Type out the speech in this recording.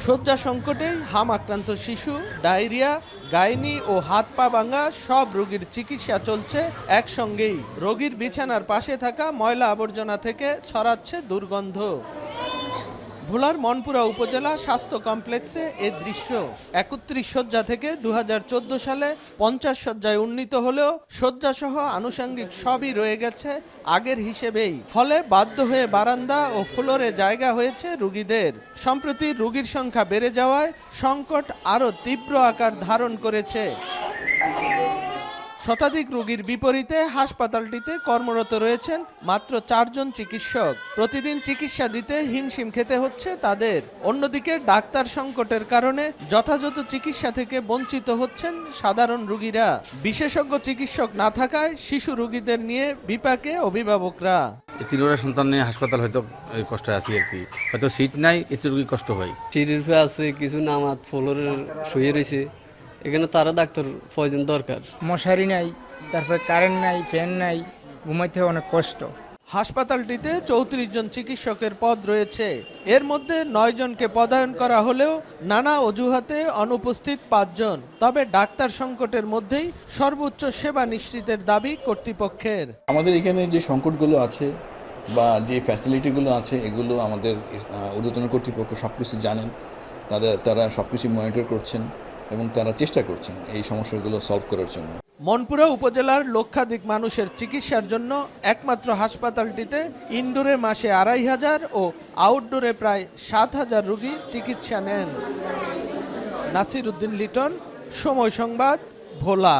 শয্যা সংকটে হাম আক্রান্ত শিশু, ডায়রিয়া, গাইনি ও হাত পা ভাঙা সব রোগীর চিকিৎসা চলছে একসঙ্গেই। রোগীর বিছানার পাশে থাকা ময়লা আবর্জনা থেকে ছড়াচ্ছে দুর্গন্ধ। ভোলার মনপুরা উপজেলা স্বাস্থ্য কমপ্লেক্সে এ দৃশ্য। ৩১ শয্যা থেকে ২০১৪ সালে ৫০ শয্যায় উন্নীত হলেও শয্যাসহ আনুষঙ্গিক সবই রয়ে গেছে আগের হিসেবেই। ফলে বাধ্য হয়ে বারান্দা ও ফ্লোরে জায়গা হয়েছে রোগীদের। সম্প্রতি রোগীর সংখ্যা বেড়ে যাওয়ায় সংকট আরও তীব্র আকার ধারণ করেছে। শতাধিক রোগীর বিপরীতে হাসপাতালটিতে কর্মরত রয়েছেন মাত্র ৪ জন চিকিৎসক। প্রতিদিন চিকিৎসা দিতে হিমশিম খেতে হচ্ছে তাদের। অন্যদিকে ডাক্তার সংকটের কারণে যথাযথ চিকিৎসা থেকে বঞ্চিত হচ্ছেন সাধারণ রোগীরা। বিশেষজ্ঞ চিকিৎসক না থাকায় শিশু রোগীদের নিয়ে বিপাকে অভিভাবকরা। তিনটা সন্তান নিয়ে হাসপাতাল হয়তো কষ্ট আছি আর কি, হয়তো সিট নাই, এতে রোগী কষ্ট হয়। সিটের উপরে আছে কিছু নামাজ ফ্লোরে শুয়ে রয়েছে, এখানে তারা ডাক্তার প্রয়োজন দরকার। মশারি নাই, তারপরে কারেন্ট নাই, ফ্যান নাই, ঘুমাইতে অনেক কষ্ট। হাসপাতালটিতে ৩৪ জন চিকিৎসকের পদ রয়েছে। এর মধ্যে ৯ জনকে পদায়ন করা হলেও নানা অজুহাতে অনুপস্থিত ৫ জন। তবে ডাক্তার সংকটের মধ্যেই সর্বোচ্চ সেবা নিশ্চিতের দাবি কর্তৃপক্ষের। আমাদের এখানে যে সংকটগুলো আছে বা যে ফ্যাসিলিটিগুলো আছে, এগুলো আমাদের ঊর্ধ্বতন কর্তৃপক্ষ সব কিছু জানেন, তারা সব কিছু মনিটর করছেন এবং তারা চেষ্টা করছেন এই সমস্যাগুলো সলভ করার জন্য। মনপুরা উপজেলার লক্ষাধিক মানুষের চিকিৎসার জন্য একমাত্র হাসপাতালটিতে ইনডোরে মাসে ২৫০০ ও আউটডোরে প্রায় ৭,০০০ রোগী চিকিৎসা নেন। নাসির উদ্দিন লিটন, সময় সংবাদ, ভোলা।